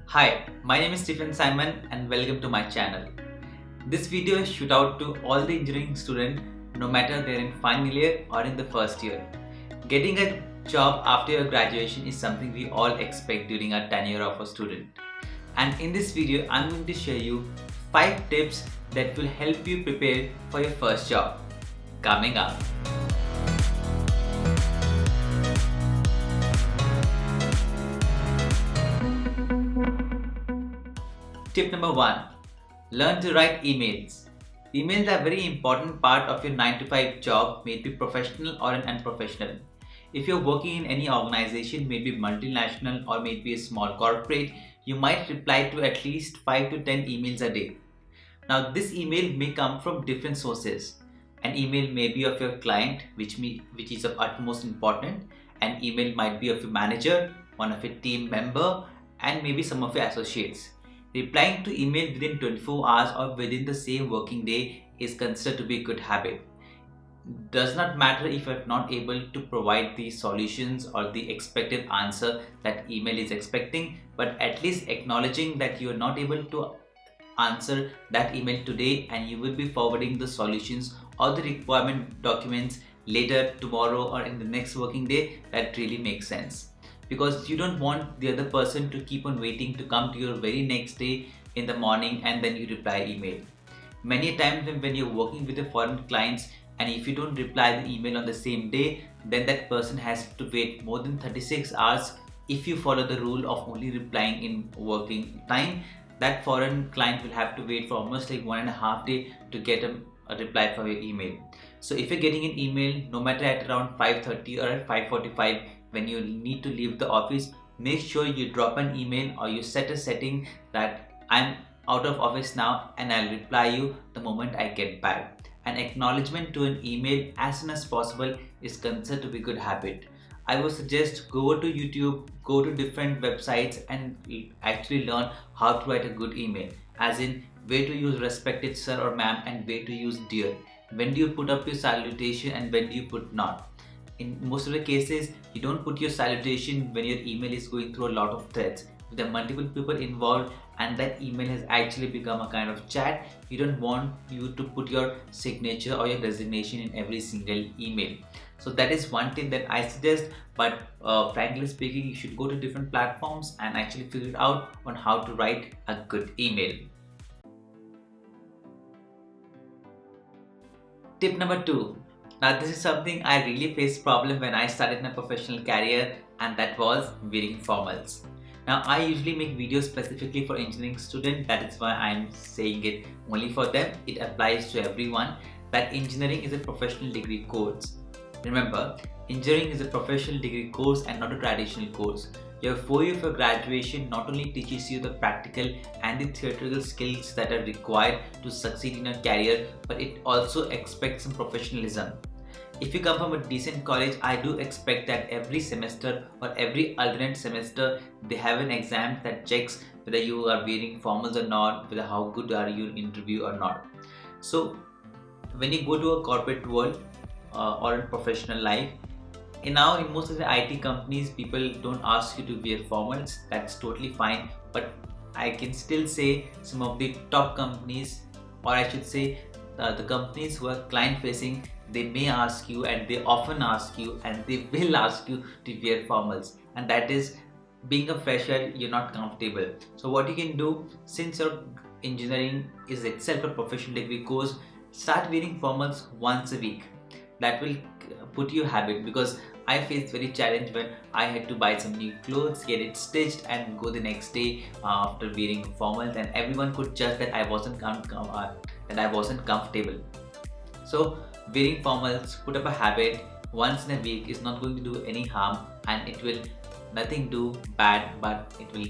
Hi, my name is Stephen Simon and welcome to my channel. This video is shoot out to all the engineering students no matter they're in final year or in the first year. Getting a job after your graduation is something we all expect during our tenure of a student. And in this video, I'm going to share you 5 tips that will help you prepare for your first job. Coming up. Tip number 1. Learn to write emails. Emails are a very important part of your 9 to 5 job, may it be professional or an unprofessional. If you're working in any organization, maybe multinational or maybe a small corporate, you might reply to at least 5 to 10 emails a day. Now, this email may come from different sources. An email may be of your client, which is of utmost important. An email might be of your manager, one of your team member, and maybe some of your associates. Replying to email within 24 hours or within the same working day is considered to be a good habit. Does not matter if you're not able to provide the solutions or the expected answer that email is expecting, but at least acknowledging that you are not able to answer that email today and you will be forwarding the solutions or the requirement documents later, tomorrow, or in the next working day, that really makes sense, because you don't want the other person to keep on waiting to come to your very next day in the morning and then you reply email. Many times when you're working with the foreign clients and if you don't reply the email on the same day, then that person has to wait more than 36 hours. If you follow the rule of only replying in working time, that foreign client will have to wait for almost like 1.5 days to get a reply for your email. So if you're getting an email, no matter at around 5:30 or at 5:45, when you need to leave the office, make sure you drop an email or you set a setting that I'm out of office now and I'll reply you the moment I get back. An acknowledgement to an email as soon as possible is considered to be a good habit. I would suggest go to YouTube, go to different websites and actually learn how to write a good email, as in where to use respected sir or ma'am and where to use dear. When do you put up your salutation and when do you put not? In most of the cases, you don't put your salutation when your email is going through a lot of threads. If there are multiple people involved and that email has actually become a kind of chat, you don't want you to put your signature or your designation in every single email. So that is one thing that I suggest, but frankly speaking, you should go to different platforms and actually figure it out on how to write a good email. Tip number 2. Now this is something I really faced problem when I started my professional career, and that was wearing formals. Now I usually make videos specifically for engineering students, that is why I'm saying it only for them. It applies to everyone that engineering is a professional degree course. Remember, engineering is a professional degree course and not a traditional course. Your 4 year for graduation not only teaches you the practical and the theoretical skills that are required to succeed in your career, but it also expects some professionalism. If you come from a decent college, I do expect that every semester or every alternate semester they have an exam that checks whether you are wearing formals or not, whether how good are you in interview or not. So when you go to a corporate world or in professional life, and now in most of the IT companies, people don't ask you to wear formals. That's totally fine. But I can still say some of the top companies, or I should say the companies who are client facing, they may ask you and they often ask you and they will ask you to wear formals. And that is, being a fresher, you're not comfortable. So what you can do, since your engineering is itself a professional degree course, start wearing formals once a week. That will put you habit, because I faced very challenge when I had to buy some new clothes, get it stitched and go the next day after wearing formals, and everyone could judge that I wasn't comfortable. So wearing formals, put up a habit once in a week, is not going to do any harm and it will nothing do bad, but it will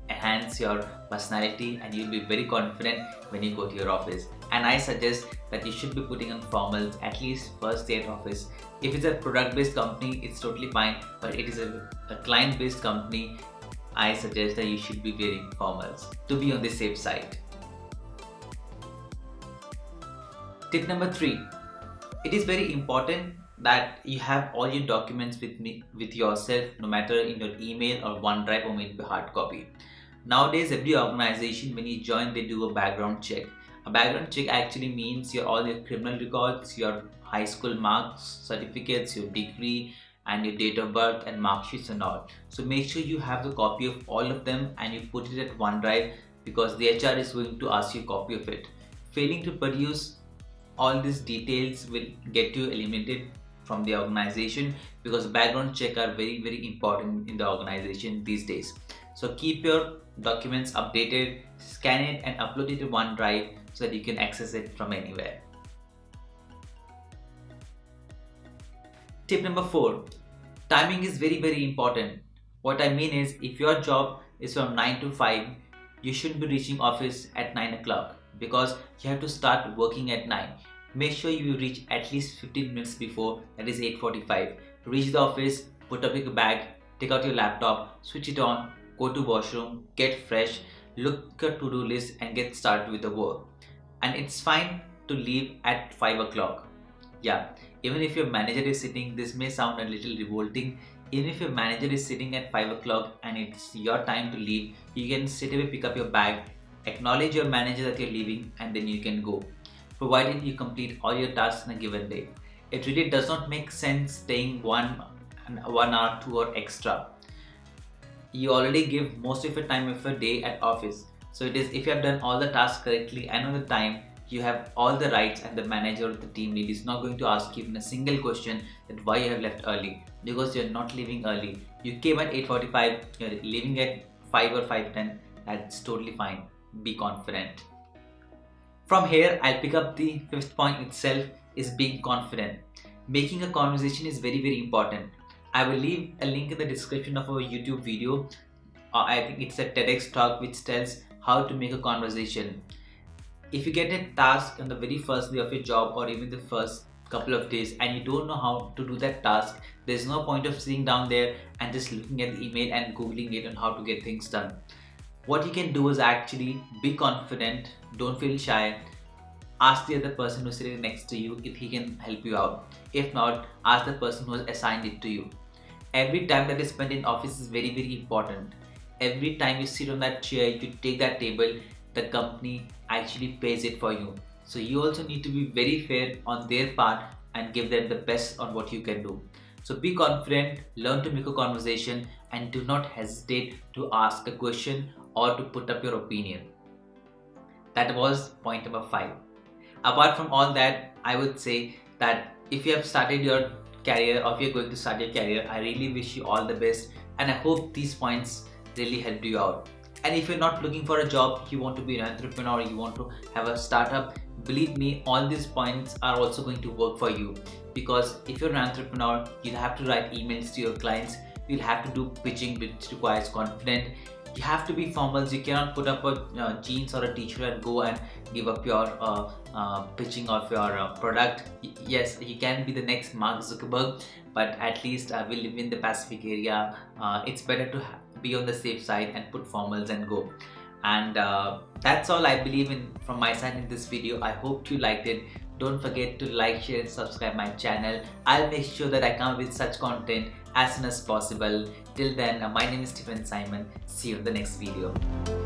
enhance your personality and you'll be very confident when you go to your office. And I suggest that you should be putting on formals at least first day at office. If it's a product based company, it's totally fine, but it is a client based company, I suggest that you should be wearing formals to be on the safe side. Tip number 3. It is very important that you have all your documents with yourself, no matter in your email or OneDrive or maybe hard copy. Nowadays, every organization, when you join, they do a background check. A background check actually means all your criminal records, your high school marks, certificates, your degree, and your date of birth and mark sheets and all. So make sure you have the copy of all of them and you put it at OneDrive, because the HR is going to ask you a copy of it. Failing to produce all these details will get you eliminated from the organization, because background check are very important in the organization these days. So keep your documents updated, scan it and upload it to OneDrive so that you can access it from anywhere. Tip number 4. Timing is very important. What I mean is, if your job is from 9 to 5, you shouldn't be reaching office at 9 o'clock, because you have to start working at 9. Make sure you reach at least 15 minutes before, that is 8:45. Reach the office, put up your bag, take out your laptop, switch it on, go to washroom, get fresh, look at to-do list and get started with the work. And it's fine to leave at 5 o'clock. Yeah, even if your manager is sitting, this may sound a little revolting. Even if your manager is sitting at 5 o'clock and it's your time to leave, you can straight away pick up your bag, acknowledge your manager that you're leaving, and then you can go, provided you complete all your tasks in a given day. It really does not make sense staying 1 hour, 2 hour extra. You already give most of your time of your day at office. So it is, if you have done all the tasks correctly and on the time, you have all the rights, and the manager or the team lead is not going to ask you even a single question that why you have left early, because you're not leaving early. You came at 8:45, you're leaving at 5 or 5:10, that's totally fine. Be confident. From here, I'll pick up the 5th point itself, is being confident. Making a conversation is very important. I will leave a link in the description of our YouTube video. I think it's a TEDx talk which tells how to make a conversation. If you get a task on the very first day of your job, or even the first couple of days, and you don't know how to do that task, there's no point of sitting down there and just looking at the email and googling it on how to get things done. What you can do is actually be confident, don't feel shy. Ask the other person who's sitting next to you if he can help you out. If not, ask the person who has assigned it to you. Every time that is spent in office is very important. Every time you sit on that chair, you take that table, the company actually pays it for you. So you also need to be very fair on their part and give them the best on what you can do. So be confident, learn to make a conversation, and do not hesitate to ask a question or to put up your opinion. That was point number 5. Apart from all that, I would say that if you have started your career, or if you're going to start your career, I really wish you all the best, and I hope these points really helped you out. And if you're not looking for a job, you want to be an entrepreneur, you want to have a startup, believe me, all these points are also going to work for you. Because if you're an entrepreneur, you'll have to write emails to your clients, you'll have to do pitching, which requires confidence. You have to be formal. You cannot put up a jeans or a t-shirt and go and give up your pitching of your product. Yes, you can be the next Mark Zuckerberg, but at least we live in the Pacific area. It's better to be on the safe side and put formals and go. And that's all I believe in from my side in this video. I hope you liked it. Don't forget to like, share and subscribe my channel. I'll make sure that I come with such content as soon as possible. Till then, my name is Stephen Simon. See you in the next video.